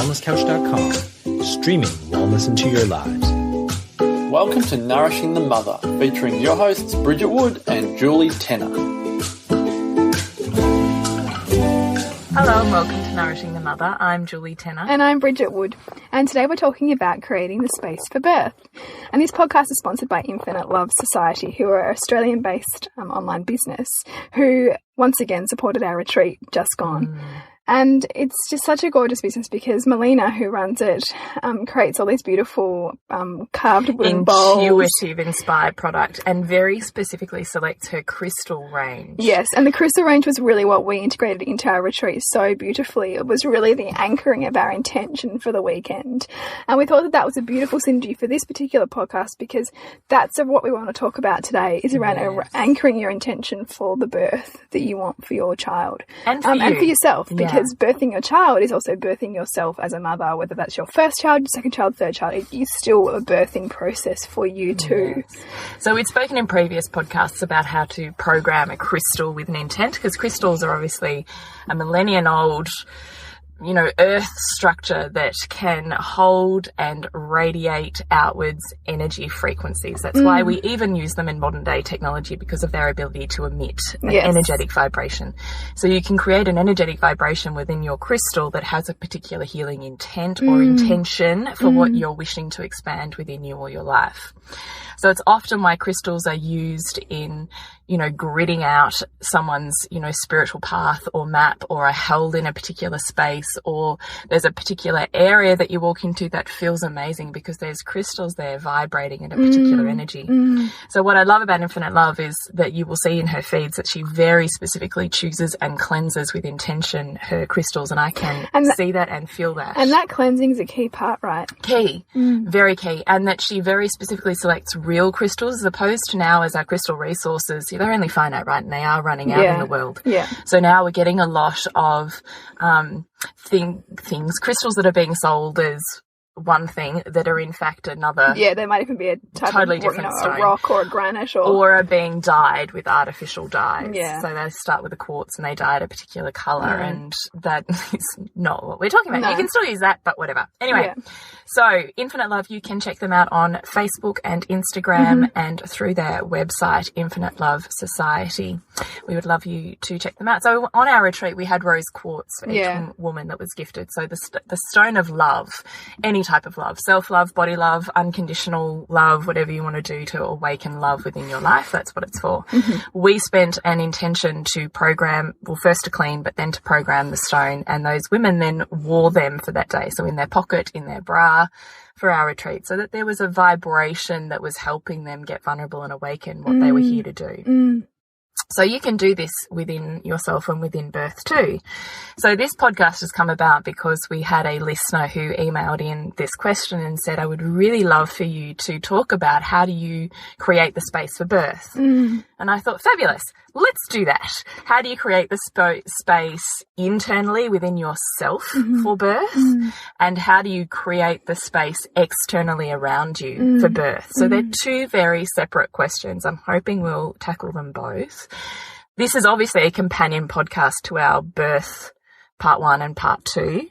thewellnesscouch.com, streaming wellness into your lives. Welcome to Nourishing the Mother, featuring your hosts Bridget Wood and Julie Tenner. Hello and welcome to Nourishing the Mother. I'm Julie Tenner. And I'm Bridget Wood. And today we're talking about creating the space for birth. And this podcast is sponsored by Infinite Love Society, who are an Australian-based online business who once again supported our retreat just gone. And it's just such a gorgeous business because Melina, who runs it, creates all these beautiful carved wooden bowls. Intuitive inspired product, and very specifically selects her crystal range. Yes, and the crystal range was really what we integrated into our retreat so beautifully. It was really the anchoring of our intention for the weekend. And we thought that that was a beautiful synergy for this particular podcast because that's what we want to talk about today, is around anchoring your intention for the birth that you want for your child. And for, and for yourself, because birthing your child is also birthing yourself as a mother, whether that's your first child, your second child, third child. It is still a birthing process for you too. Yes. So we've spoken in previous podcasts about how to program a crystal with an intent, because crystals are obviously a millennium-old, earth structure that can hold and radiate outwards energy frequencies. That's why we even use them in modern day technology, because of their ability to emit an energetic vibration. So you can create an energetic vibration within your crystal that has a particular healing intent or intention for what you're wishing to expand within you or your life. So it's often why crystals are used in, gridding out someone's, spiritual path or map, or are held in a particular space, or there's a particular area that you walk into that feels amazing because there's crystals there vibrating in a particular energy. So what I love about Infinite Love is that you will see in her feeds that she very specifically chooses and cleanses with intention her crystals, and I can see that and feel that. And that cleansing is a key part, right? Key, very key. And that she very specifically selects real crystals, as opposed to now as our crystal resources, they're only finite, right? And they are running out in the world. Yeah. So now we're getting a lot of things, crystals that are being sold as one thing that are in fact another. Yeah, they might even be a totally different stone. A rock or a granite, or are being dyed with artificial dyes. Yeah. So they start with a quartz and they dye it a particular colour, and that is not what we're talking about. No. You can still use that, but whatever. Anyway, so Infinite Love, you can check them out on Facebook and Instagram and through their website, Infinite Love Society. We would love you to check them out. So on our retreat, we had rose quartz for each woman that was gifted. So the stone of love, any type of love, self-love, body love, unconditional love, whatever you want to do to awaken love within your life, that's what it's for. We spent an intention to program, first to clean, but then to program the stone, and those women then wore them for that day. So in their pocket, in their bra, for our retreat, so that there was a vibration that was helping them get vulnerable and awaken what they were here to do. So you can do this within yourself and within birth too. So this podcast has come about because we had a listener who emailed in this question and said, I would really love for you to talk about how do you create the space for birth. And I thought, fabulous, let's do that. How do you create the space internally within yourself for birth? And how do you create the space externally around you for birth? So they're two very separate questions. I'm hoping we'll tackle them both. This is obviously a companion podcast to our birth part 1 and part 2,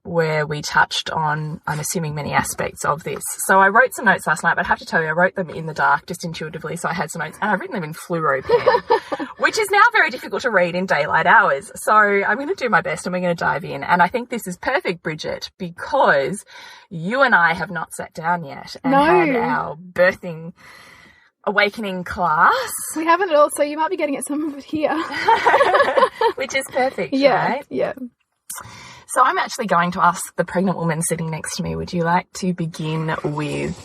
where we touched on, I'm assuming, many aspects of this. So I wrote some notes last night, but I have to tell you, I wrote them in the dark, just intuitively. So I had some notes, and I've written them in fluoro pen, which is now very difficult to read in daylight hours. So I'm going to do my best, and we're going to dive in. And I think this is perfect, Bridget, because you and I have not sat down yet and had our birthing awakening class. We haven't at all, so you might be getting at some of it here. Which is perfect, yeah, right? Yeah. So I'm actually going to ask the pregnant woman sitting next to me, would you like to begin with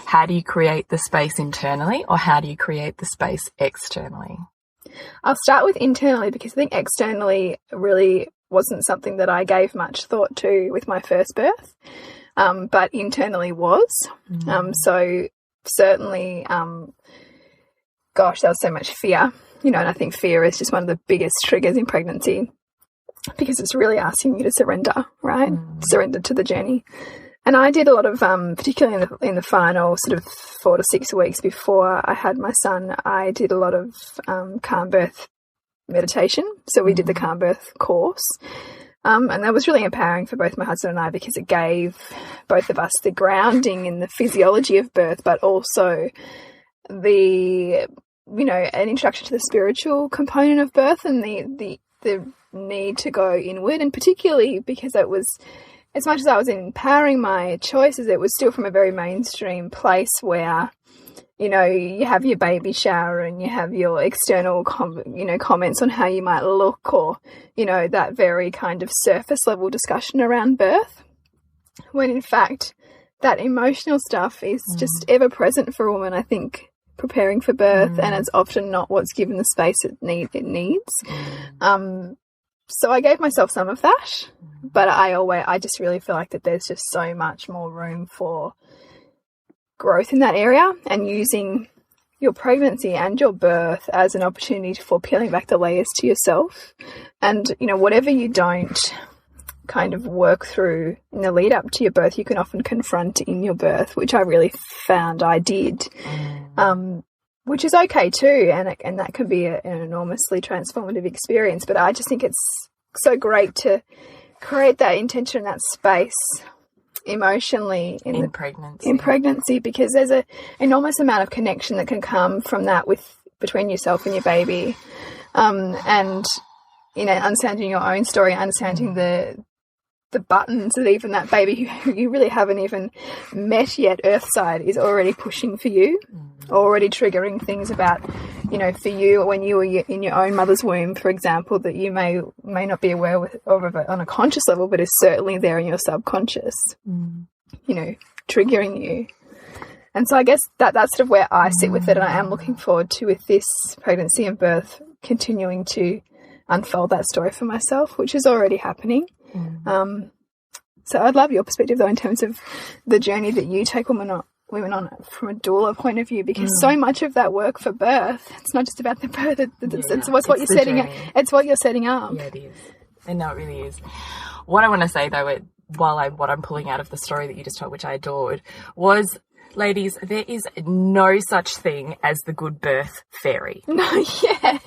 how do you create the space internally, or how do you create the space externally? I'll start with internally, because I think externally really wasn't something that I gave much thought to with my first birth, but internally was. So certainly, gosh, there was so much fear, and I think fear is just one of the biggest triggers in pregnancy, because it's really asking you to surrender, right? Surrender to the journey. And I did a lot of, particularly in the final sort of 4 to 6 weeks before I had my son, I did a lot of calm birth meditation. So we did the calm birth course. And that was really empowering for both my husband and I, because it gave both of us the grounding in the physiology of birth, but also the, you know, an introduction to the spiritual component of birth and the need to go inward. And particularly because it was, as much as I was empowering my choices, it was still from a very mainstream place where, you know, you have your baby shower and you have your external, comments on how you might look, or, you know, that very kind of surface level discussion around birth, when in fact that emotional stuff is just ever present for a woman, I think, preparing for birth, and it's often not what's given the space it needs. So I gave myself some of that, but I just really feel like that there's just so much more room for growth in that area, and using your pregnancy and your birth as an opportunity for peeling back the layers to yourself. And, you know, whatever you don't kind of work through in the lead up to your birth, you can often confront in your birth, which I really found I did, which is okay too. And that can be an enormously transformative experience. But I just think it's so great to create that intention, that space emotionally in pregnancy, because there's an enormous amount of connection that can come from that between yourself and your baby, and, you know, understanding your own story, understanding the buttons that even that baby who you really haven't even met yet earthside is already pushing for you, already triggering things about, you know, for you when you were in your own mother's womb, for example, that you may not be aware of it on a conscious level, but is certainly there in your subconscious, you know, triggering you. And so I guess that's sort of where I sit with it, and I am looking forward to, with this pregnancy and birth, continuing to unfold that story for myself, which is already happening. So I'd love your perspective, though, in terms of the journey that you take women on from a doula point of view, because so much of that work for birth, it's not just about the birth, it's what you're setting up. It's what you're setting up. Yeah, it is. And no, it really is. What I want to say, though, what I'm pulling out of the story that you just told, which I adored, was, ladies, there is no such thing as the good birth fairy. No, yeah.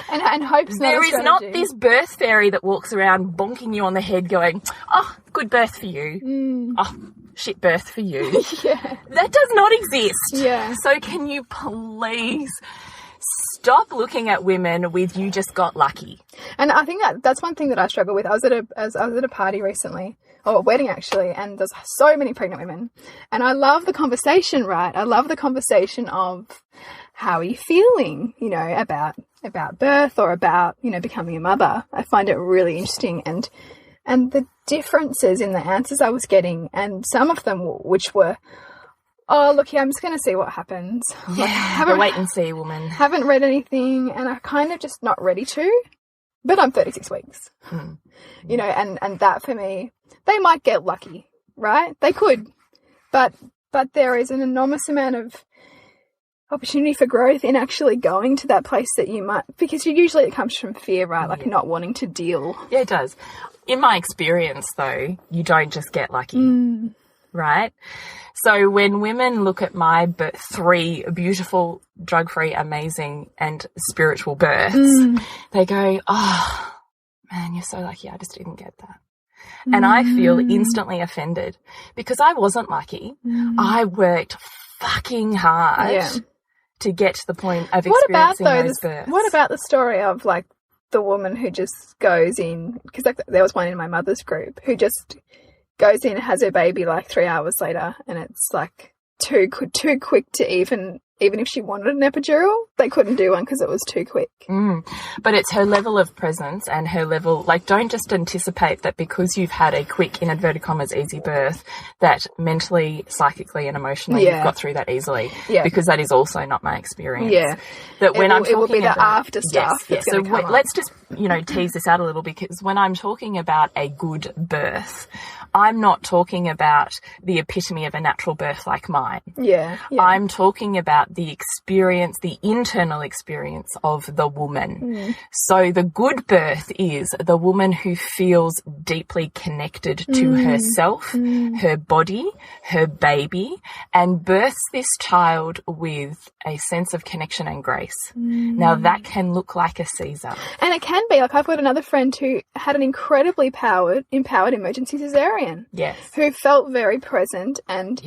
And hope's not a strategy. There is not this birth fairy that walks around bonking you on the head going, oh, good birth for you. Oh, shit birth for you. Yeah. That does not exist. Yeah. So can you please stop looking at women with "you just got lucky"? And I think that's one thing that I struggle with. I was at a party recently, or a wedding actually, and there's so many pregnant women, and I love the conversation, right? I love the conversation of, how are you feeling, you know, about birth, or about, you know, becoming a mother. I find it really interesting, and the differences in the answers I was getting, and some of them which were, oh, look, yeah, I'm just going to see what happens. Yeah, like, wait and see, woman. Haven't read anything, and I'm kind of just not ready to, but I'm 36 weeks. You know, and that for me, they might get lucky, right? They could, but there is an enormous amount of opportunity for growth in actually going to that place that you might, because usually it comes from fear, right? Like not wanting to deal. Yeah, it does. In my experience, though, you don't just get lucky, right? So when women look at my 3 beautiful, drug-free, amazing and spiritual births, they go, oh, man, you're so lucky. I just didn't get that. And I feel instantly offended, because I wasn't lucky. I worked fucking hard to get to the point of experiencing those births. What about the story of, like, the woman who just goes in, because there was one in my mother's group who just goes in and has her baby like 3 hours later, and it's like too quick to even if she wanted an epidural, they couldn't do one because it was too quick. But it's her level of presence and her level, like, don't just anticipate that because you've had a quick, in inverted commas, easy birth, that mentally, psychically and emotionally you've got through that easily, because that is also not my experience. That when it will be the after stuff. So let's just, you know, tease this out a little, because when I'm talking about a good birth, I'm not talking about the epitome of a natural birth like mine. I'm talking about about the experience, the internal experience of the woman. So the good birth is the woman who feels deeply connected to herself, her body, her baby, and births this child with a sense of connection and grace. Now that can look like a Caesar. And it can be. Like, I've got another friend who had an incredibly empowered emergency cesarean. Yes. Who felt very present and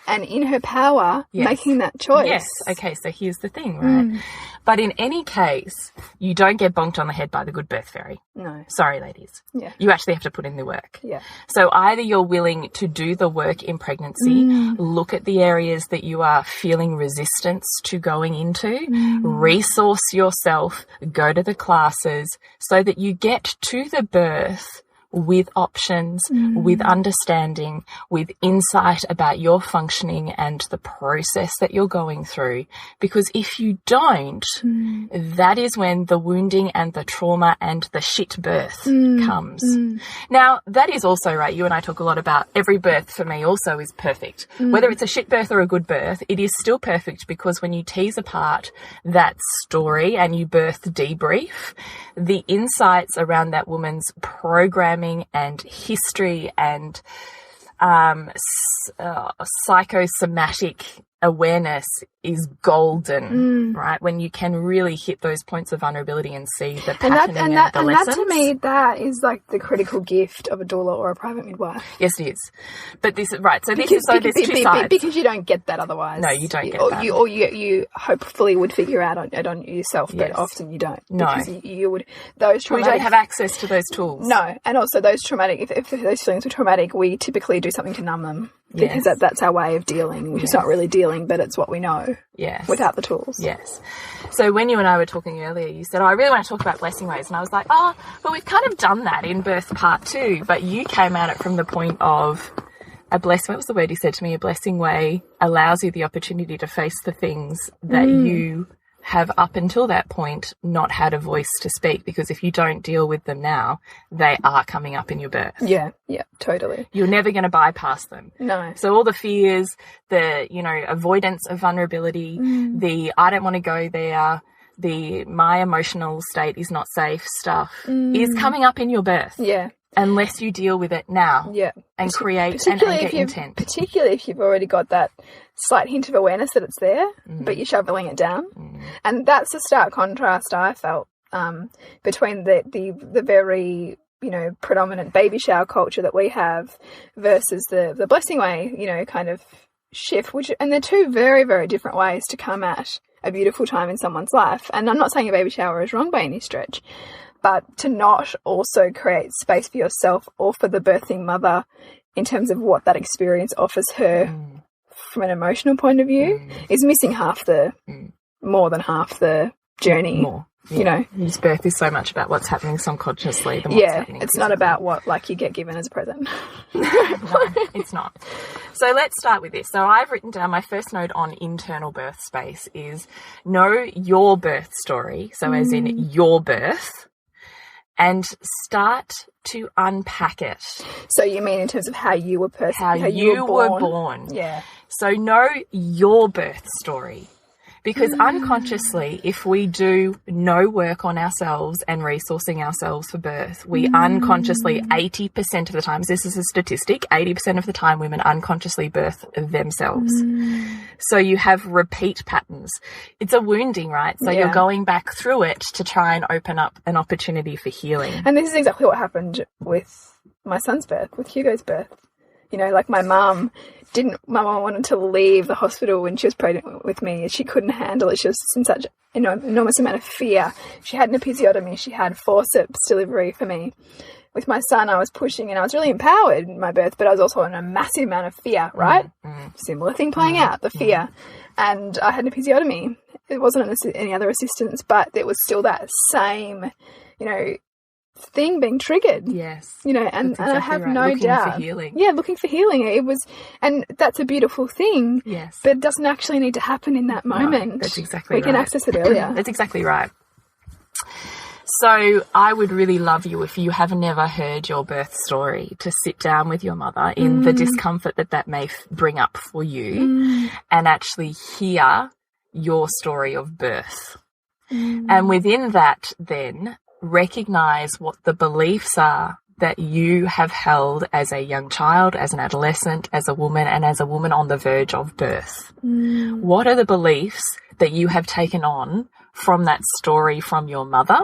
in her power making that choice. Yes. Okay, so here's the thing, right? But in any case, you don't get bonked on the head by the good birth fairy. No. Sorry, ladies. Yeah. You actually have to put in the work. Yeah. So either you're willing to do the work in pregnancy, look at the areas that you are feeling resistance to going into, resource yourself, go to the classes so that you get to the birth with options, with understanding, with insight about your functioning and the process that you're going through. Because if you don't, that is when the wounding and the trauma and the shit birth comes. Now, that is also right. You and I talk a lot about every birth for me also is perfect. Whether it's a shit birth or a good birth, it is still perfect because when you tease apart that story and you birth debrief, the insights around that woman's programming and history and psychosomatic awareness is golden, right? When you can really hit those points of vulnerability and see the patterning and the lessons. That to me, that is like the critical gift of a doula or a private midwife. Yes, it is. But this is right. So there's two sides. Because you don't get that otherwise. No, you don't get that. You hopefully would figure out on yourself, but often you don't. No, because you would. Those traumatic. We don't have access to those tools. No, and also those traumatic. If those feelings were traumatic, we typically do something to numb them. Because that's our way of dealing, which is not really dealing, but it's what we know. Yes. Without the tools. Yes. So when you and I were talking earlier, you said, I really want to talk about blessing ways. And I was like, well, we've kind of done that in birth part 2. But you came at it from the point of a blessing. What was the word you said to me? A blessing way allows you the opportunity to face the things that you have up until that point not had a voice to speak, because if you don't deal with them now, they are coming up in your birth. Yeah, totally. You're never going to bypass them. No. So all the fears, the, avoidance of vulnerability, the I don't want to go there, the my emotional state is not safe stuff is coming up in your birth. Yeah. Unless you deal with it now. Yeah. And create and get intent. Particularly if you've already got that slight hint of awareness that it's there, but you're shoveling it down. And that's a stark contrast I felt between the very, predominant baby shower culture that we have versus the blessing way, kind of shift, and they're two very, very different ways to come at a beautiful time in someone's life. And I'm not saying a baby shower is wrong by any stretch, but to not also create space for yourself or for the birthing mother in terms of what that experience offers her from an emotional point of view is missing more than half the journey. More. This birth is so much about what's happening subconsciously than what's happening it's not about what you get given as a present. No, it's not. So let's start with this. So I've written down my first note on internal birth space is know your birth story. So as in your birth, and start to unpack it. So you mean in terms of how you were how you were born. Yeah. So know your birth story. Because unconsciously, if we do no work on ourselves and resourcing ourselves for birth, we unconsciously, 80% of the time, this is a statistic, 80% of the time women unconsciously birth themselves. So you have repeat patterns. It's a wounding, right? So you're going back through it to try and open up an opportunity for healing. And this is exactly what happened with my son's birth, with Hugo's birth. Like my mum wanted to leave the hospital when she was pregnant with me. She couldn't handle it. She was in such an enormous amount of fear. She had an episiotomy. She had forceps delivery for me. With my son, I was pushing and I was really empowered in my birth, but I was also in a massive amount of fear, right? Similar thing playing out, the fear. And I had an episiotomy. It wasn't any other assistance, but it was still that same, thing being triggered. Yes. And I have no doubt. Looking for healing. Yeah, looking for healing. And that's a beautiful thing. Yes. But it doesn't actually need to happen in that moment. No, that's exactly right. We can access it earlier. That's exactly right. So I would really love you, if you have never heard your birth story, to sit down with your mother in the discomfort that may bring up for you and actually hear your story of birth. And within that, then, recognize what the beliefs are that you have held as a young child, as an adolescent, as a woman, and as a woman on the verge of birth. What are the beliefs that you have taken on from that story from your mother?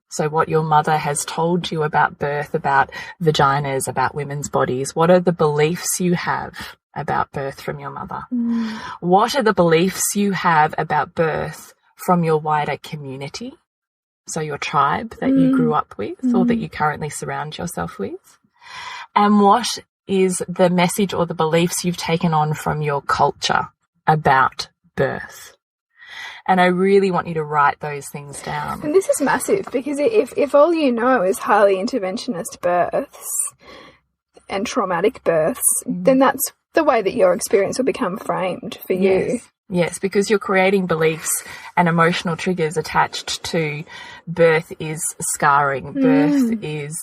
So what your mother has told you about birth, about vaginas, about women's bodies. What are the beliefs you have about birth from your mother? What are the beliefs you have about birth from your wider community? So your tribe that you grew up with or that you currently surround yourself with. And what is the message or the beliefs you've taken on from your culture about birth? And I really want you to write those things down. And this is massive, because if all you know is highly interventionist births and traumatic births, then that's the way that your experience will become framed for you. Yes, because you're creating beliefs and emotional triggers attached to birth is scarring, birth is,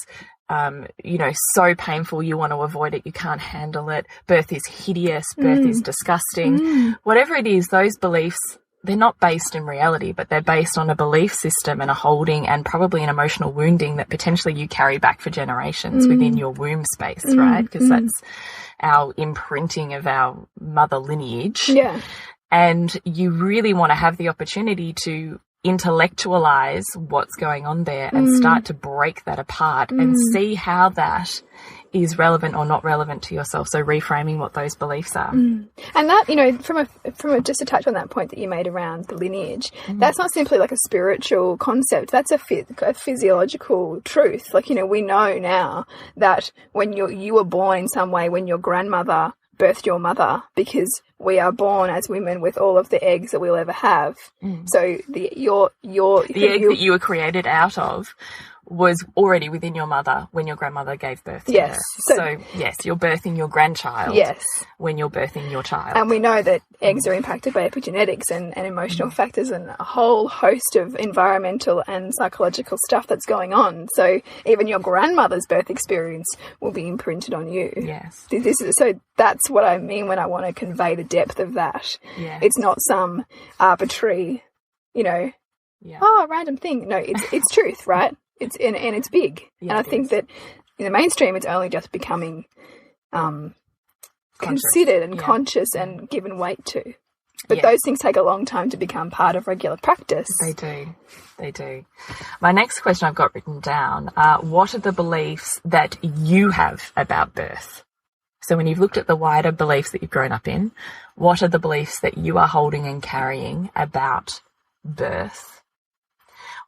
so painful you want to avoid it, you can't handle it, birth is hideous, birth is disgusting. Whatever it is, those beliefs, they're not based in reality, but they're based on a belief system and a holding and probably an emotional wounding that potentially you carry back for generations within your womb space, right? Because that's our imprinting of our mother lineage. Yeah. And you really want to have the opportunity to intellectualize what's going on there and start to break that apart and see how that is relevant or not relevant to yourself. So reframing what those beliefs are. And that, from just to touch on that point that you made around the lineage, that's not simply like a spiritual concept. That's a physiological truth. Like, we know now that when you were born in some way, when your grandmother birthed your mother, because we are born as women with all of the eggs that we'll ever have. So the egg that you were created out of was already within your mother when your grandmother gave birth to her. So yes, you're birthing your grandchild when you're birthing your child. And we know that eggs are impacted by epigenetics and emotional factors and a whole host of environmental and psychological stuff that's going on. So even your grandmother's birth experience will be imprinted on you. Yes. So that's what I mean when I want to convey the depth of that. Yeah. It's not some arbitrary, random thing. No, it's truth, right? It's big. And I think that in the mainstream it's only just becoming considered and conscious and given weight to. But those things take a long time to become part of regular practice. They do. My next question I've got written down, what are the beliefs that you have about birth? So when you've looked at the wider beliefs that you've grown up in, what are the beliefs that you are holding and carrying about birth?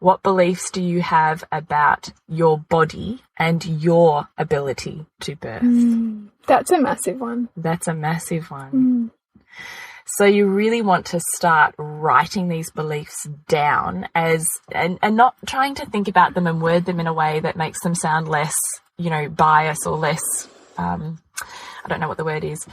What beliefs do you have about your body and your ability to birth? That's a massive one. So you really want to start writing these beliefs down and not trying to think about them and word them in a way that makes them sound less, biased or less, I don't know what the word is,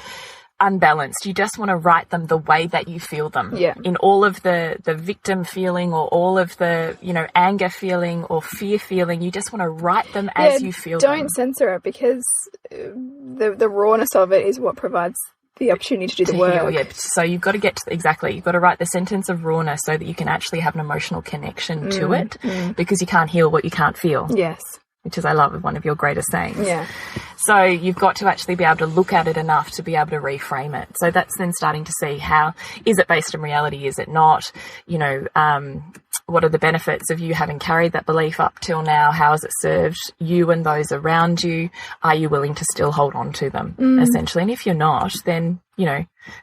unbalanced. You just want to write them the way that you feel them. In all of the victim feeling or all of the, anger feeling or fear feeling, you just want to write them as you feel them. Don't censor it, because the rawness of it is what provides the opportunity to do the work. Heal, so you've got to get to you've got to write the sentence of rawness so that you can actually have an emotional connection to it, because you can't heal what you can't feel. Yes. Which is, I love, one of your greatest sayings. Yeah. So you've got to actually be able to look at it enough to be able to reframe it. So that's then starting to see how, is it based in reality? Is it not? What are the benefits of you having carried that belief up till now? How has it served you and those around you? Are you willing to still hold on to them, essentially? And if you're not, then,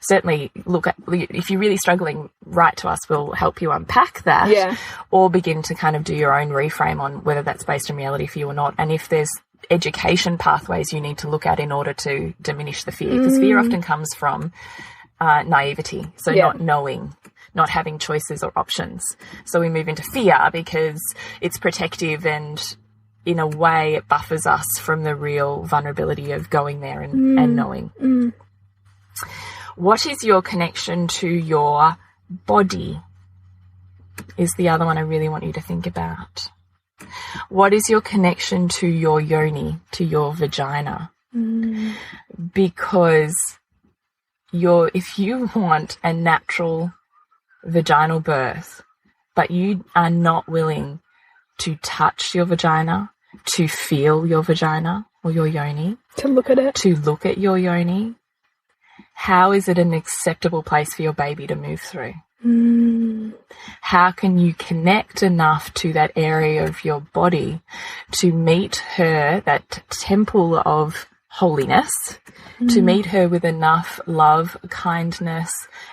certainly look at, if you're really struggling, write to us. We'll help you unpack that or begin to kind of do your own reframe on whether that's based in reality for you or not. And if there's education pathways you need to look at in order to diminish the fear, because fear often comes from naivety. So not knowing, not having choices or options. So we move into fear because it's protective and in a way it buffers us from the real vulnerability of going there and knowing. What is your connection to your body is the other one I really want you to think about. What is your connection to your yoni, to your vagina? Because if you want a natural vaginal birth, but you are not willing to touch your vagina, to feel your vagina or your yoni, to look at it, to look at your yoni, how is it an acceptable place for your baby to move through? How can you connect enough to that area of your body to meet her, that temple of holiness, to meet her with enough love, kindness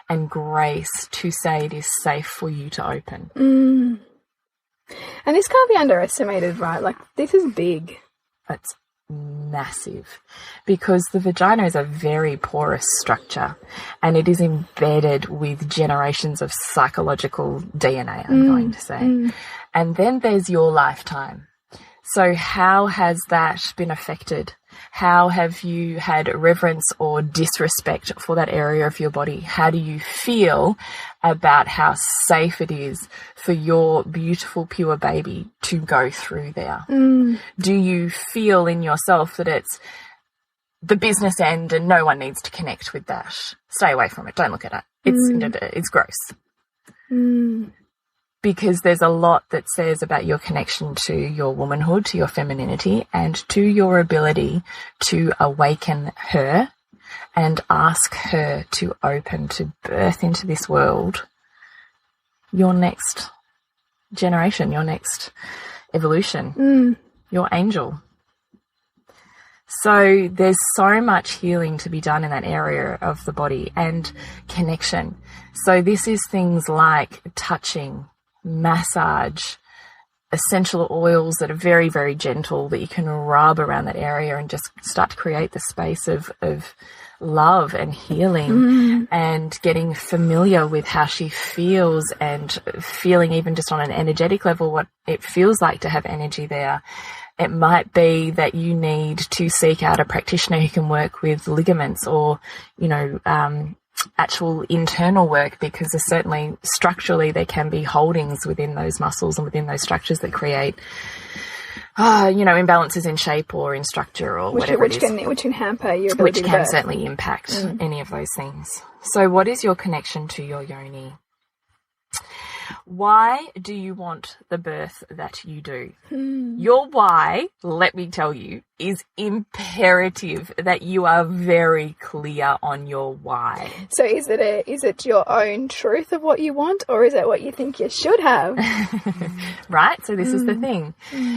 and grace to say it is safe for you to open? And this can't be underestimated, right? Like, this is big. It's massive, because the vagina is a very porous structure and it is embedded with generations of psychological DNA, I'm going to say. And then there's your lifetime. So how has that been affected? How have you had reverence or disrespect for that area of your body? How do you feel about how safe it is for your beautiful, pure baby to go through there? Do you feel in yourself that it's the business end and no one needs to connect with that? Stay away from it. Don't look at it. It's gross. Because there's a lot that says about your connection to your womanhood, to your femininity, and to your ability to awaken her and ask her to open, to birth into this world your next generation, your next evolution, your angel. So there's so much healing to be done in that area of the body and connection. So this is things like touching, massage, essential oils that are very, very gentle that you can rub around that area and just start to create the space of love and healing and getting familiar with how she feels and feeling even just on an energetic level what it feels like to have energy there. It might be that you need to seek out a practitioner who can work with ligaments or, actual internal work, because there's certainly structurally there can be holdings within those muscles and within those structures that create imbalances in shape or in structure or whatever it is. Which can hamper your ability to birth. Which can certainly impact any of those things. So what is your connection to your yoni? Why do you want the birth that you do? Your why, let me tell you, is imperative that you are very clear on your why. So is it your own truth of what you want, or is it what you think you should have? Right? So this is the thing.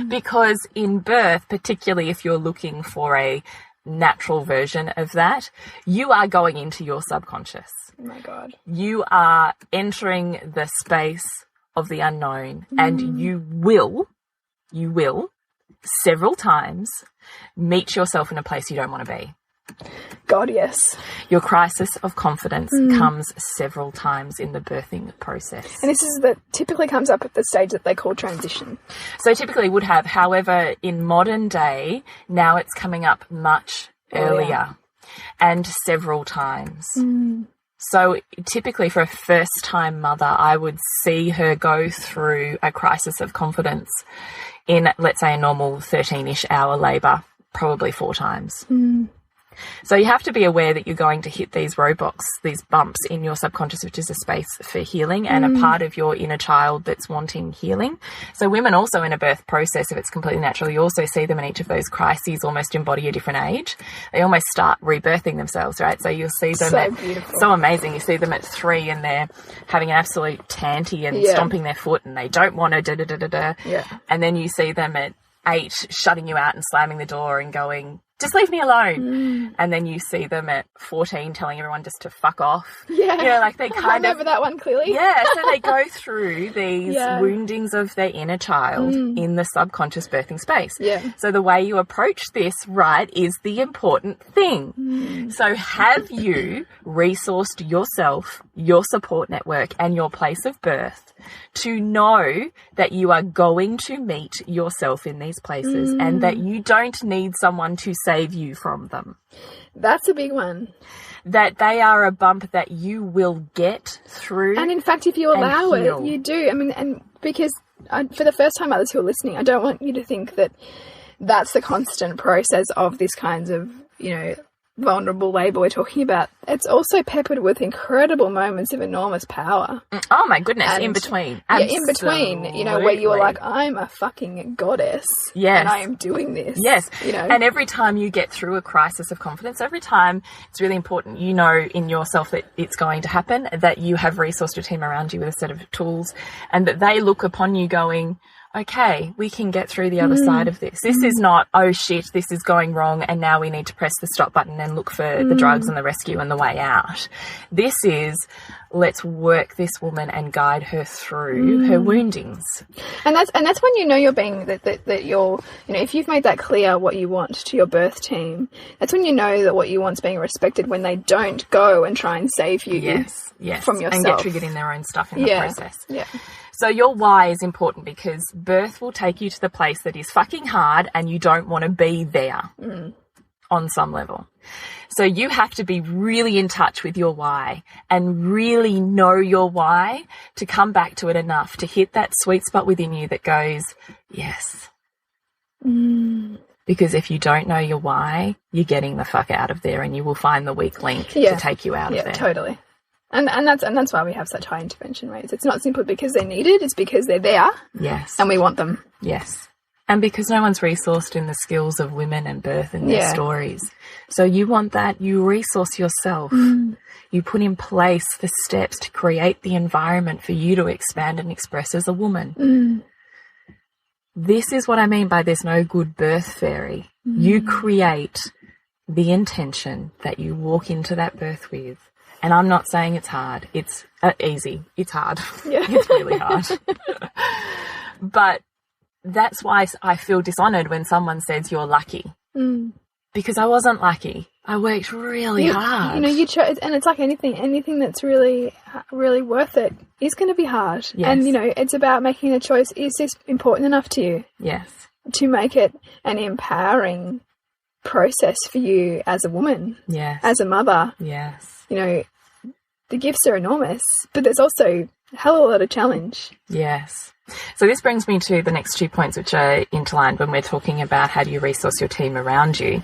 Because in birth, particularly if you're looking for a natural version of that, you are going into your subconscious. Oh my God. You are entering the space of the unknown, and you will several times meet yourself in a place you don't want to be. God, yes. Your crisis of confidence comes several times in the birthing process. And this is typically comes up at the stage that they call transition. So typically would have, however, in modern day, now it's coming up much earlier and several times. So typically for a first-time mother, I would see her go through a crisis of confidence in, let's say, a normal 13-ish hour labour, probably 4 times. So you have to be aware that you're going to hit these roadblocks, these bumps in your subconscious, which is a space for healing and a part of your inner child that's wanting healing. So women also in a birth process, if it's completely natural, you also see them in each of those crises almost embody a different age. They almost start rebirthing themselves, right? So you'll see them so amazing. You see them at 3 and they're having an absolute tanty and stomping their foot and they don't want to And then you see them at 8 shutting you out and slamming the door and going, just leave me alone. And then you see them at 14 telling everyone just to fuck off. Yeah. Like they I remember that one clearly. So they go through these woundings of their inner child in the subconscious birthing space. So the way you approach this, right, is the important thing. So have you resourced yourself, your support network and your place of birth to know that you are going to meet yourself in these places and that you don't need someone to save you from them? That's a big one. That they are a bump that you will get through. And in fact, if you allow it, you do. I mean, and because for the first time others who are listening, I don't want you to think that that's the constant process of this kinds of, vulnerable labour we're talking about, it's also peppered with incredible moments of enormous power. Oh my goodness, And, in between. Yeah, in between, you know, where you're like, I'm a fucking goddess. Yes. And I am doing this. Yes. You know. And every time you get through a crisis of confidence, every time it's really important, you know in yourself that it's going to happen, that you have resourced your team around you with a set of tools, and that they look upon you going, okay, we can get through the other side of this. This is not, oh shit, this is going wrong and now we need to press the stop button and look for the drugs and the rescue and the way out. This is, let's work this woman and guide her through her woundings. And that's when you know you're being, that you're, you know, if you've made that clear what you want to your birth team, that's when you know that what you want's being respected, when they don't go and try and save you from yourself. And get triggered in their own stuff in the process. Yeah. So your why is important, because birth will take you to the place that is fucking hard and you don't want to be there on some level. So you have to be really in touch with your why and really know your why to come back to it enough to hit that sweet spot within you that goes, yes. Because if you don't know your why, you're getting the fuck out of there and you will find the weak link to take you out of there. Yeah, totally. And that's why we have such high intervention rates. It's not simply because they're needed, it's because they're there. Yes. And we want them. Yes. And because no one's resourced in the skills of women and birth and their stories. So you want that, you resource yourself. You put in place the steps to create the environment for you to expand and express as a woman. This is what I mean by there's no good birth fairy. You create the intention that you walk into that birth with. And I'm not saying it's hard. It's easy. It's hard. Yeah. It's really hard. But that's why I feel dishonored when someone says you're lucky. Because I wasn't lucky. I worked really hard. You know, you chose, and it's like anything that's really, really worth it is going to be hard. Yes. And, you know, it's about making a choice. Is this important enough to you? Yes. To make it an empowering process for you as a woman. Yes. As a mother. Yes. You know, the gifts are enormous, but there's also a hell of a lot of challenge. Yes. So this brings me to the next 2 points, which are interlined when we're talking about how do you resource your team around you,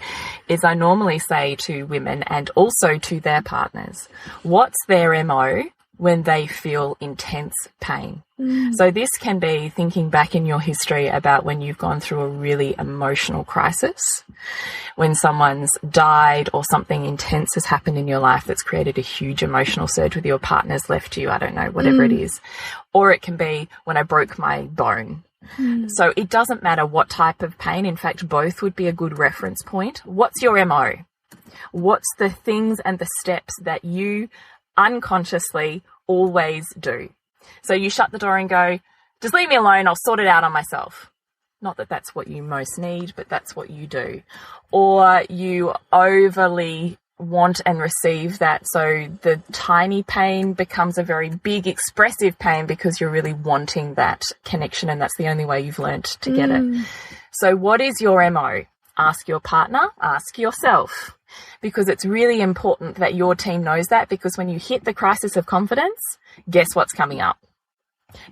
is I normally say to women and also to their partners, what's their MO when they feel intense pain? So this can be thinking back in your history about when you've gone through a really emotional crisis, when someone's died or something intense has happened in your life that's created a huge emotional surge with your partner's left you, I don't know, whatever it is. Or it can be when I broke my bone. So it doesn't matter what type of pain. In fact, both would be a good reference point. What's your MO? What's the things and the steps that you unconsciously always do? So you shut the door and go, just leave me alone, I'll sort it out on myself. Not that that's what you most need, but that's what you do. Or you overly want and receive that, so the tiny pain becomes a very big expressive pain because you're really wanting that connection and that's the only way you've learnt to get it. So what is your MO? Ask your partner, ask yourself. Because it's really important that your team knows that, because when you hit the crisis of confidence, guess what's coming up?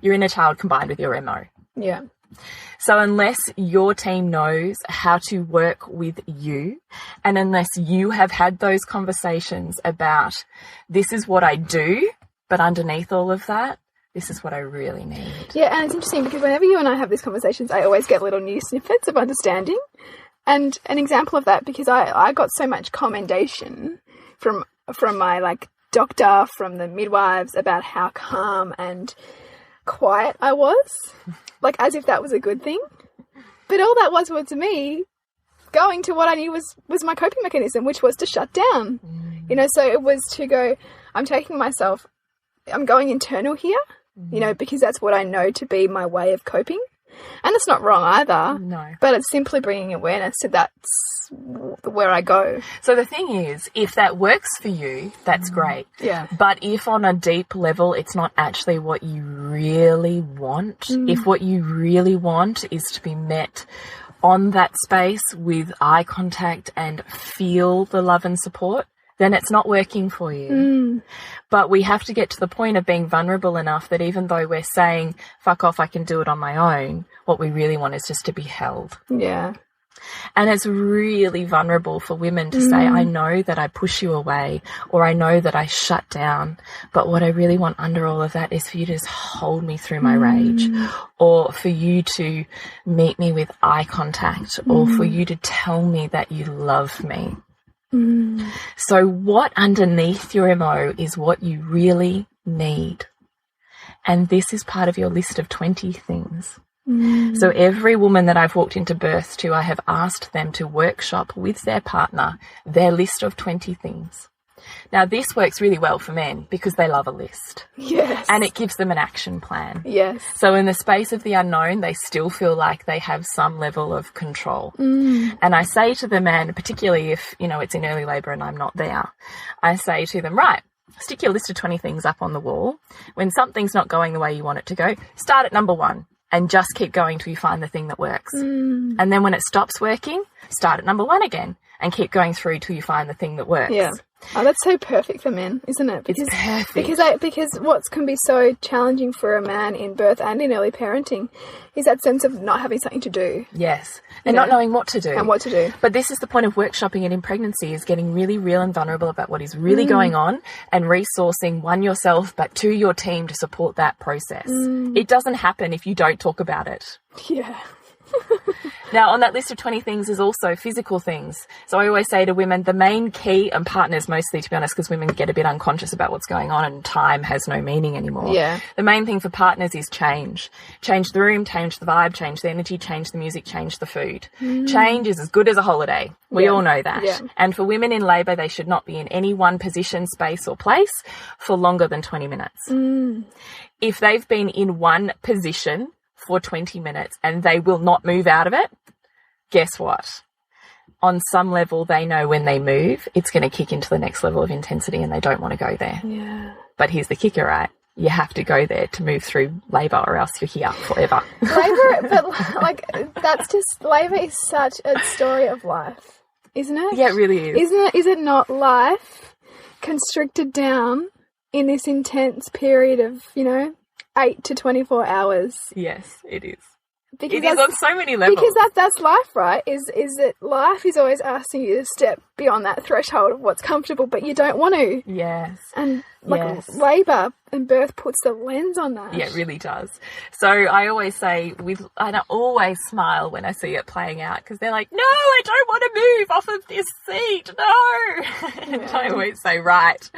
Your inner child combined with your MO. Yeah. So unless your team knows how to work with you, and unless you have had those conversations about this is what I do, but underneath all of that, this is what I really need. Yeah, and it's interesting because whenever you and I have these conversations, I always get little new snippets of understanding. And an example of that, because I got so much commendation from my doctor, from the midwives, about how calm and quiet I was, as if that was a good thing. But all that was to me going to what I knew was my coping mechanism, which was to shut down. You know, so it was to go, I'm going internal here, you know, because that's what I know to be my way of coping. And it's not wrong either. No. But it's simply bringing awareness to that's where I go. So the thing is, if that works for you, that's great. Yeah. But if on a deep level it's not actually what you really want, if what you really want is to be met on that space with eye contact and feel the love and support, then it's not working for you. But we have to get to the point of being vulnerable enough that even though we're saying, fuck off, I can do it on my own, what we really want is just to be held. Yeah. And it's really vulnerable for women to say, I know that I push you away, or I know that I shut down, but what I really want under all of that is for you to just hold me through my rage, or for you to meet me with eye contact, or for you to tell me that you love me. So what underneath your MO is what you really need. And this is part of your list of 20 things. So every woman that I've walked into birth to, I have asked them to workshop with their partner their list of 20 things. Now, this works really well for men because they love a list. Yes. And it gives them an action plan. Yes. So in the space of the unknown, they still feel like they have some level of control. And I say to the man, particularly if, you know, it's in early labour and I'm not there, I say to them, right, stick your list of 20 things up on the wall. When something's not going the way you want it to go, start at number 1. And just keep going till you find the thing that works. And then when it stops working, start at number 1 again and keep going through till you find the thing that works. Yeah. Oh, that's so perfect for men, isn't it? Because, it's perfect. Because what can be so challenging for a man in birth and in early parenting is that sense of not having something to do. Yes. And not knowing what to do. And what to do. But this is the point of workshopping it in pregnancy, is getting really real and vulnerable about what is really going on and resourcing, 1, yourself, but 2, your team to support that process. It doesn't happen if you don't talk about it. Yeah. Now, on that list of 20 things is also physical things. So I always say to women, the main key, and partners mostly, to be honest, because women get a bit unconscious about what's going on and time has no meaning anymore. Yeah. The main thing for partners is change. Change the room, change the vibe, change the energy, change the music, change the food. Change is as good as a holiday. We all know that. Yeah. And for women in labour, they should not be in any one position, space or place for longer than 20 minutes. If they've been in one position for 20 minutes and they will not move out of it, guess what? On some level, they know when they move, it's going to kick into the next level of intensity and they don't want to go there. Yeah. But here's the kicker, right? You have to go there to move through labour or else you're here forever. Labour, but like, that's just, labour is such a story of life, isn't it? Yeah, it really is. Isn't it? Is it not life constricted down in this intense period of, 8 to 24 hours? Yes, it is. Because it is on so many levels. Because that's life, right? Is that life is always asking you to step beyond that threshold of what's comfortable, but you don't want to. Yes. And labour and birth puts the lens on that. Yeah, it really does. So I always say, I always smile when I see it playing out because they're like, no, I don't want to move off of this seat. No. And I always say, right.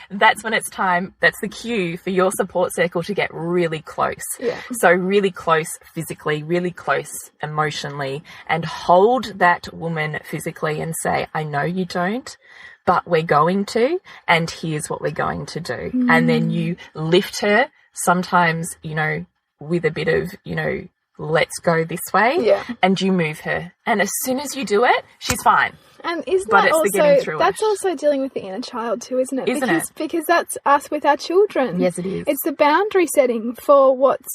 That's when it's time, that's the cue for your support circle to get really close. Yeah. So really close physically, really close emotionally, and hold that woman physically and say, I know you don't, but we're going to, and here's what we're going to do. And then you lift her, sometimes, with a bit of, let's go this way, and you move her. And as soon as you do it, she's fine. And isn't but that it's also, the getting through that's it. also dealing with the inner child too, isn't it? Isn't it? Because that's us with our children. Yes, it is. It's the boundary setting for what's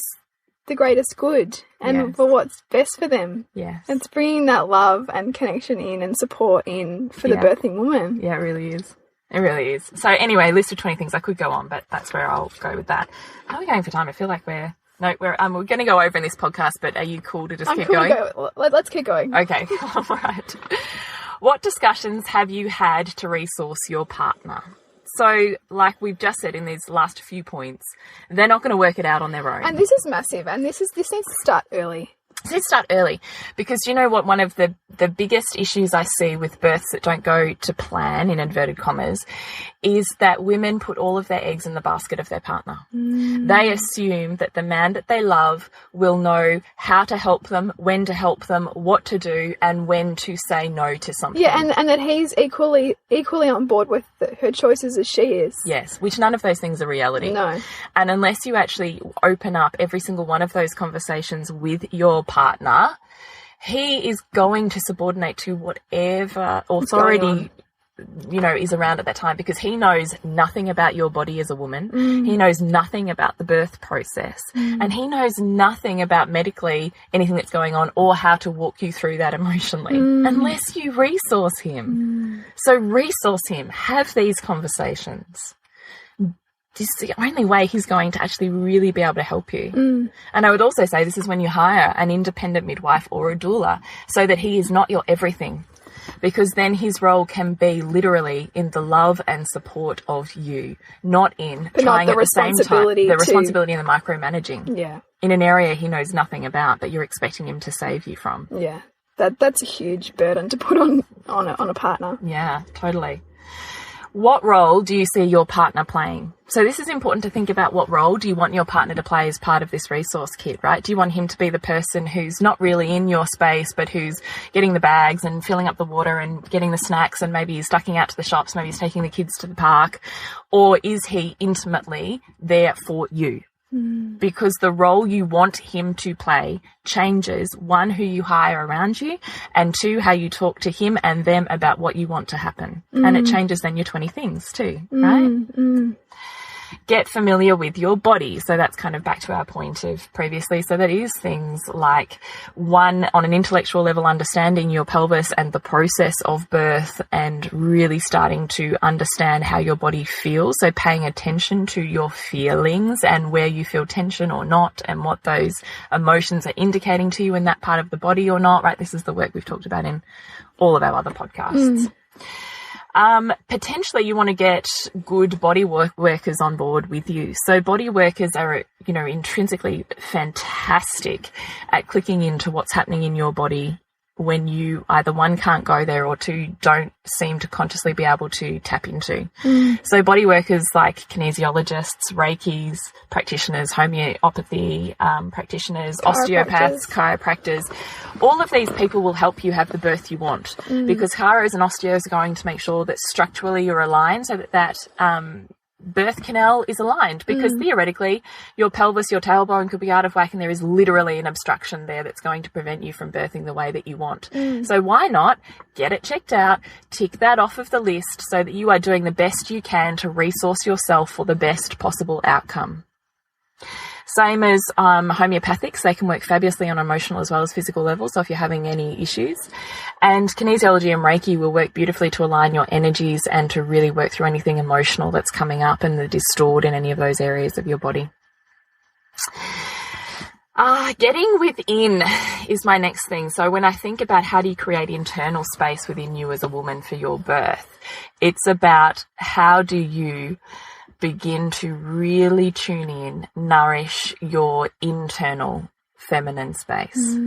the greatest good and for what's best for them. Yes. It's bringing that love and connection in and support in for the birthing woman. Yeah, it really is. It really is. So anyway, list of 20 things. I could go on, but that's where I'll go with that. How are we going for time? I feel like we're going to go over in this podcast, but are you cool to just keep going? Let's keep going. Okay. All right. What discussions have you had to resource your partner? So, like we've just said in these last few points, they're not going to work it out on their own. And this is massive. And this needs to start early. Let's start early, because you know what, one of the biggest issues I see with births that don't go to plan, in inverted commas, is that women put all of their eggs in the basket of their partner. They assume that the man that they love will know how to help them, when to help them, what to do, and when to say no to something. Yeah, and that he's equally on board with her choices as she is. Yes, which none of those things are reality. No. And unless you actually open up every single one of those conversations with your partner, he is going to subordinate to whatever authority is around at that time, because he knows nothing about your body as a woman. He knows nothing about the birth process, and he knows nothing about medically anything that's going on or how to walk you through that emotionally unless you resource him. So resource him, have these conversations. this is the only way he's going to actually really be able to help you. And I would also say this is when you hire an independent midwife or a doula, so that he is not your everything, because then his role can be literally in the love and support of you, not in trying at the same time the responsibility and the micromanaging. Yeah. In an area he knows nothing about, but you're expecting him to save you from. Yeah. That's a huge burden to put on a partner. Yeah, totally. What role do you see your partner playing? So this is important to think about. What role do you want your partner to play as part of this resource kit, right? Do you want him to be the person who's not really in your space, but who's getting the bags and filling up the water and getting the snacks, and maybe he's ducking out to the shops, maybe he's taking the kids to the park? Or is he intimately there for you? Because the role you want him to play changes, one, who you hire around you, and two, how you talk to him and them about what you want to happen. And it changes then your 20 things too, right? Get familiar with your body. So that's kind of back to our point of previously. So that is things like, one, on an intellectual level, understanding your pelvis and the process of birth, and really starting to understand how your body feels. So paying attention to your feelings and where you feel tension or not, and what those emotions are indicating to you in that part of the body or not, right? This is the work we've talked about in all of our other podcasts. Potentially you want to get good body workers on board with you. So body workers are, you know, intrinsically fantastic at clicking into what's happening in your body when you either, one, can't go there, or two, don't seem to consciously be able to tap into. So body workers like kinesiologists, Reikis, practitioners, homeopathy practitioners, osteopaths, chiropractors, all of these people will help you have the birth you want, because chiros and osteos are going to make sure that structurally you're aligned, so that birth canal is aligned, because theoretically your pelvis, your tailbone could be out of whack, and there is literally an obstruction there that's going to prevent you from birthing the way that you want. So why not get it checked out, tick that off of the list, so that you are doing the best you can to resource yourself for the best possible outcome. Same as homeopathics, they can work fabulously on emotional as well as physical levels, so if you're having any issues. And kinesiology and Reiki will work beautifully to align your energies and to really work through anything emotional that's coming up and that is stored in any of those areas of your body. Getting within is my next thing. So when I think about how do you create internal space within you as a woman for your birth, it's about how do you begin to really tune in, nourish your internal feminine space.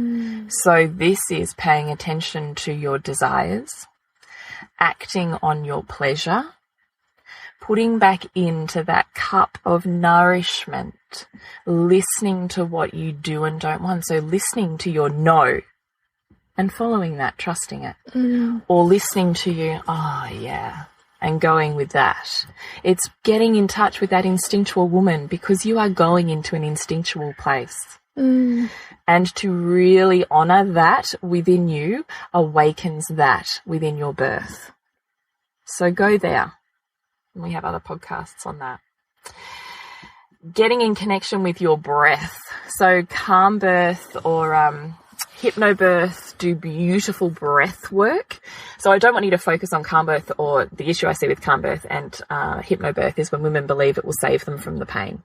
So this is paying attention to your desires, acting on your pleasure, putting back into that cup of nourishment, listening to what you do and don't want. So listening to your no and following that, trusting it, or listening to you, oh yeah, and going with that. It's getting in touch with that instinctual woman, because you are going into an instinctual place. And to really honor that within you awakens that within your birth. So go there. We have other podcasts on that. Getting in connection with your breath. So calm birth or hypnobirth do beautiful breath work. So I don't want you to focus on calm birth, or the issue I see with calm birth and hypnobirth is when women believe it will save them from the pain.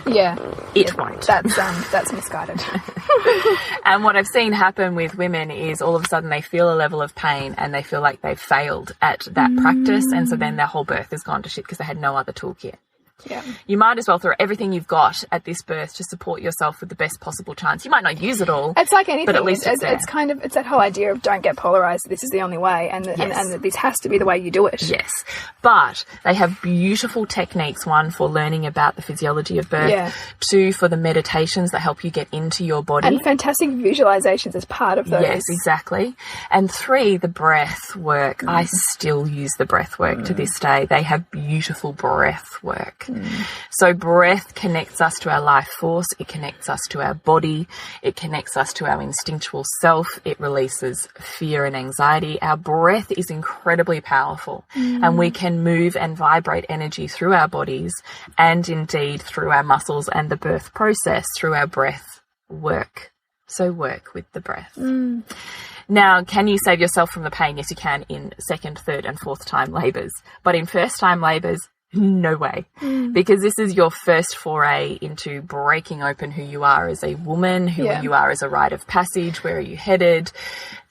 Yeah. It won't. That's misguided. And what I've seen happen with women is all of a sudden they feel a level of pain and they feel like they've failed at that practice, and so then their whole birth has gone to shit because they had no other toolkit. Yeah. You might as well throw everything you've got at this birth to support yourself with the best possible chance. You might not use it all. It's like anything. But at least it's kind of, it's that whole idea of don't get polarized. This is the only way, and that this has to be the way you do it. Yes. But they have beautiful techniques, one, for learning about the physiology of birth, two, for the meditations that help you get into your body. And fantastic visualizations as part of those. Yes, exactly. And three, the breath work. I still use the breath work to this day. They have beautiful breath work. So breath connects us to our life force. It connects us to our body. It connects us to our instinctual self. It releases fear and anxiety. Our breath is incredibly powerful, and we can move and vibrate energy through our bodies and indeed through our muscles and the birth process through our breath work. So work with the breath. Now, can you save yourself from the pain? Yes, you can in second, third and fourth time labours. But in first time labours, No way. Because this is your first foray into breaking open who you are as a woman, who you are as a rite of passage, where are you headed,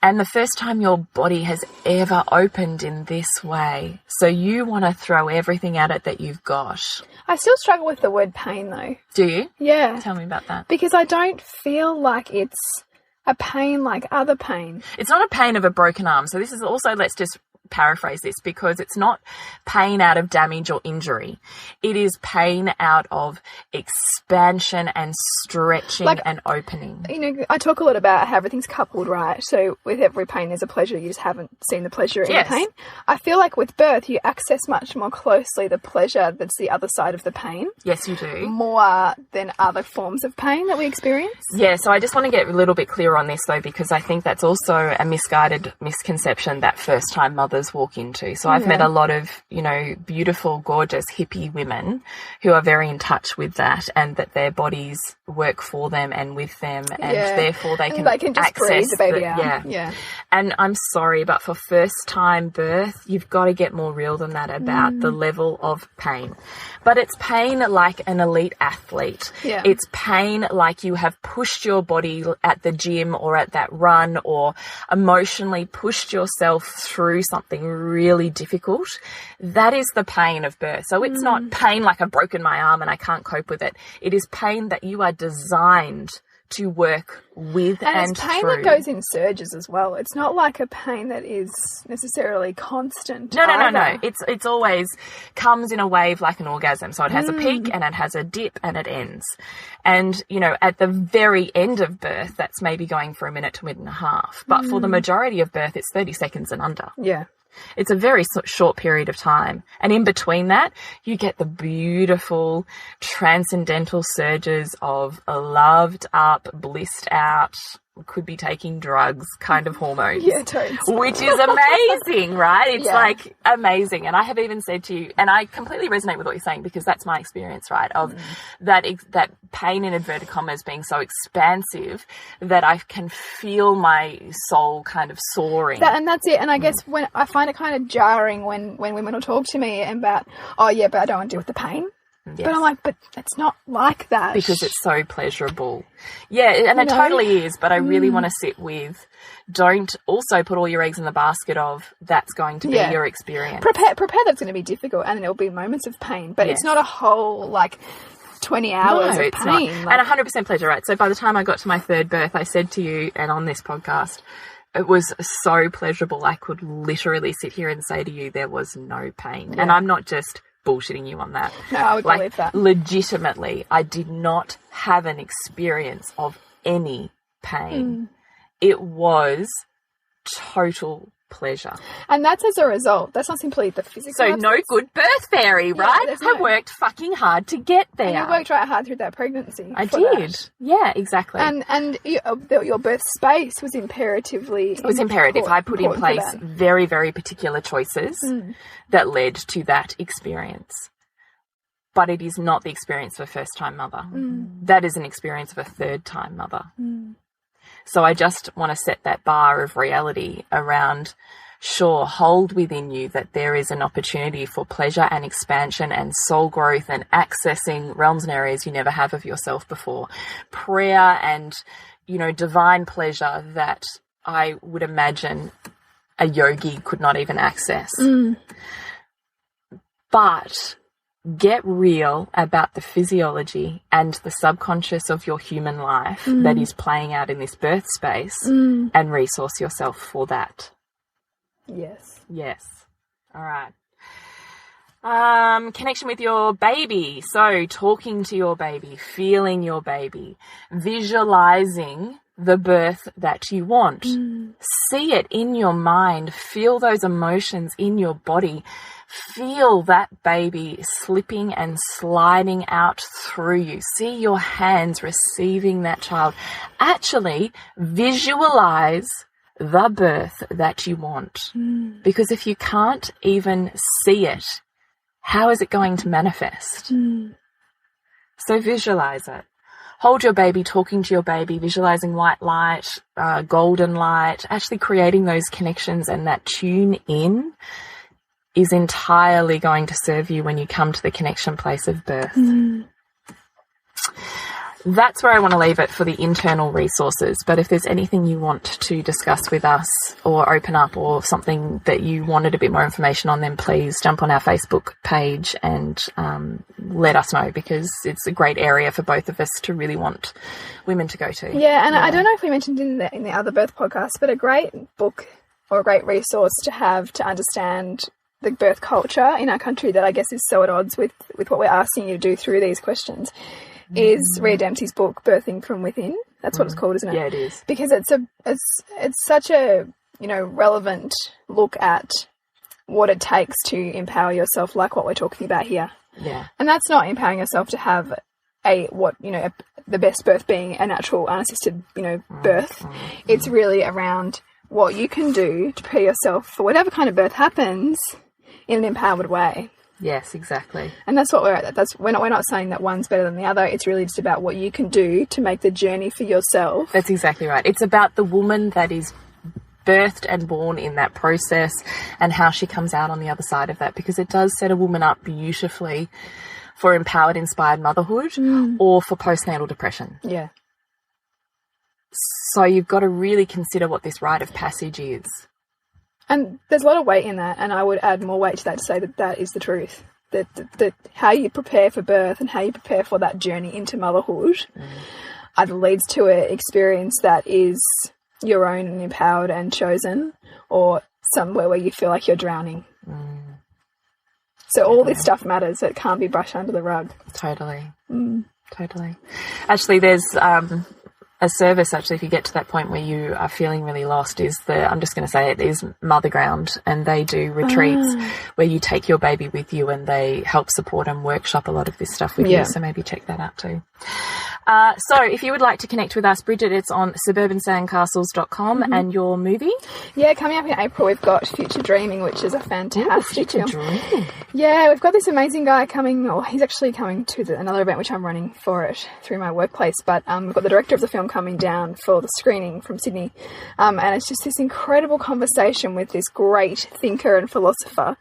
and the first time your body has ever opened in this way. So you want to throw everything at it that you've got. I still struggle with the word pain though. Do you? Yeah. Tell me about that. Because I don't feel like it's a pain like other pain. It's not a pain of a broken arm. So this is also, let's just paraphrase this, because it's not pain out of damage or injury. It is pain out of expansion and stretching and opening. You know, I talk a lot about how everything's coupled, right? So with every pain there's a pleasure. You just haven't seen the pleasure in the pain. I feel like with birth you access much more closely the pleasure that's the other side of the pain. Yes, you do. More than other forms of pain that we experience. Yeah, so I just want to get a little bit clearer on this though, because I think that's also a misguided misconception that first-time mothers walk into. So I've met a lot of, you know, beautiful, gorgeous, hippie women who are very in touch with that, and that their bodies work for them and with them, and therefore they can just access breathe the baby out. Yeah. And I'm sorry, but for first-time birth, you've got to get more real than that about the level of pain. But it's pain like an elite athlete. Yeah. It's pain like you have pushed your body at the gym or at that run, or emotionally pushed yourself through something really difficult. That is the pain of birth. So it's not pain like I've broken my arm and I can't cope with it. It is pain that you are designed to work with and it's pain through. that goes in surges as well. It's not like a pain that is necessarily constant. No. It's always comes in a wave like an orgasm. So it has a peak and it has a dip and it ends. And, you know, at the very end of birth, that's maybe going for a minute to a minute and a half. But for the majority of birth, it's 30 seconds and under. Yeah. It's a very short period of time. And in between that, you get the beautiful transcendental surges of a loved up, blissed out, could be taking drugs kind of hormones. Yeah, totally. Which is amazing, right? It's like amazing. And I have even said to you, and I completely resonate with what you're saying, because that's my experience, right? Of that pain in inverted commas being so expansive that I can feel my soul kind of soaring. And that's it. And I guess when I find it kind of jarring when women will talk to me about, oh yeah, but I don't want to deal with the pain. Yes. But I'm like, but it's not like that. Because it's so pleasurable. Yeah, and it totally is, but I really want to sit with, don't also put all your eggs in the basket of that's going to be your experience. Prepare that's going to be difficult, and there'll be moments of pain, but it's not a whole, like, 20 hours of pain. Not. And 100% pleasure, right? So by the time I got to my third birth, I said to you, and on this podcast, it was so pleasurable. I could literally sit here and say to you, there was no pain. And I'm not just bullshitting you on that. No, I would believe that. Legitimately, I did not have an experience of any pain. It was total pleasure. And that's as a result. That's not simply the physical. So no good birth fairy, right? I worked fucking hard to get there. And you worked right hard through that pregnancy. I did. Yeah, exactly. And your birth space was imperatively. It was imperative. I put in place very, very particular choices that led to that experience. But it is not the experience of a first-time mother. That is an experience of a third-time mother. So I just want to set that bar of reality around, sure, hold within you that there is an opportunity for pleasure and expansion and soul growth and accessing realms and areas you never have of yourself before. Prayer and, you know, divine pleasure that I would imagine a yogi could not even access. But get real about the physiology and the subconscious of your human life that is playing out in this birth space and resource yourself for that. Yes. All right. Connection with your baby. So talking to your baby, feeling your baby, visualizing the birth that you want. See it in your mind. Feel those emotions in your body. Feel that baby slipping and sliding out through you. See your hands receiving that child. Actually visualize the birth that you want. Because if you can't even see it, how is it going to manifest? So visualize it. Hold your baby, talking to your baby, visualizing white light, golden light, actually creating those connections and that tune in is entirely going to serve you when you come to the connection place of birth. That's where I want to leave it for the internal resources. But if there's anything you want to discuss with us or open up, or something that you wanted a bit more information on, then please jump on our Facebook page and let us know, because it's a great area for both of us to really want women to go to. Yeah, and I don't know if we mentioned in the other birth podcast, but a great book or a great resource to have to understand the birth culture in our country that I guess is so at odds with what we're asking you to do through these questions is Rhea Dempsey's book, Birthing from Within. That's what it's called, isn't it? Yeah, it is. Because it's such a, you know, relevant look at what it takes to empower yourself, like what we're talking about here. Yeah. And that's not empowering yourself to have the best birth being a natural unassisted, birth. It's really around what you can do to prepare yourself for whatever kind of birth happens in an empowered way. Yes, exactly. And that's what we're at. We're not saying that one's better than the other. It's really just about what you can do to make the journey for yourself. That's exactly right. It's about the woman that is birthed and born in that process and how she comes out on the other side of that, because it does set a woman up beautifully for empowered, inspired motherhood or for postnatal depression. Yeah. So you've got to really consider what this rite of passage is. And there's a lot of weight in that, and I would add more weight to that to say that is the truth. That how you prepare for birth and how you prepare for that journey into motherhood either leads to an experience that is your own and empowered and chosen, or somewhere where you feel like you're drowning. So all this stuff matters. It can't be brushed under the rug. Totally. Totally. Actually, there's a service, actually, if you get to that point where you are feeling really lost, I'm just going to say it, is Mother Ground, and they do retreats where you take your baby with you and they help support and workshop a lot of this stuff with you, so maybe check that out too. So if you would like to connect with us, Bridget, it's on suburbansandcastles.com. And your movie? Yeah, coming up in April, we've got Future Dreaming, which is a fantastic Future film. Dreaming. Yeah, we've got this amazing guy coming, or he's actually coming to another event which I'm running for it through my workplace, but we've got the director of the film coming down for the screening from Sydney, and it's just this incredible conversation with this great thinker and philosopher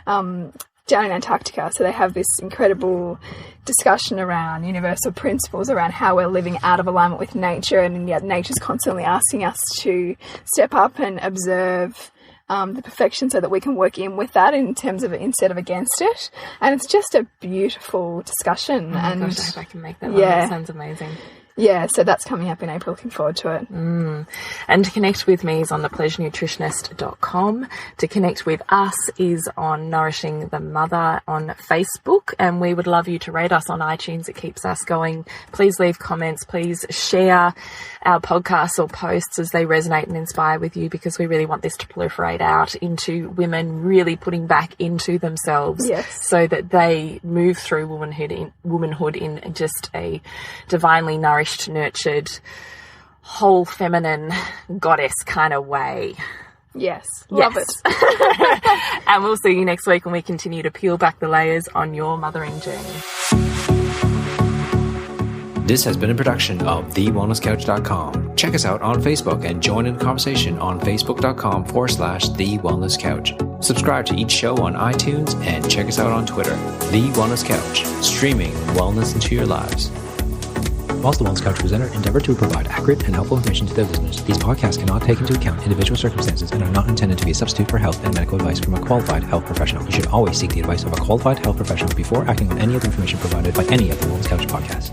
down in Antarctica. So they have this incredible discussion around universal principles, around how we're living out of alignment with nature, and yet nature's constantly asking us to step up and observe the perfection so that we can work in with that in terms of instead of against it. And it's just a beautiful discussion. Oh my gosh, I hope I can make that one. That sounds amazing. Yeah, so that's coming up in April. Looking forward to it. And to connect with me is on thepleasurenutritionist.com. To connect with us is on Nourishing the Mother on Facebook. And we would love you to rate us on iTunes. It keeps us going. Please leave comments. Please share our podcasts or posts as they resonate and inspire with you, because we really want this to proliferate out into women really putting back into themselves, so that they move through womanhood in just a divinely nourished, nurtured, whole feminine goddess kind of way. Yes. Love it. And we'll see you next week when we continue to peel back the layers on your mothering journey. This has been a production of TheWellnessCouch.com. Check us out on Facebook and join in the conversation on Facebook.com/TheWellnessCouch. Subscribe to each show on iTunes and check us out on Twitter. The Wellness Couch, streaming wellness into your lives. Whilst the Wellness Couch presenter endeavor to provide accurate and helpful information to their listeners, these podcasts cannot take into account individual circumstances and are not intended to be a substitute for health and medical advice from a qualified health professional. You should always seek the advice of a qualified health professional before acting on any of the information provided by any of the Wellness Couch podcasts.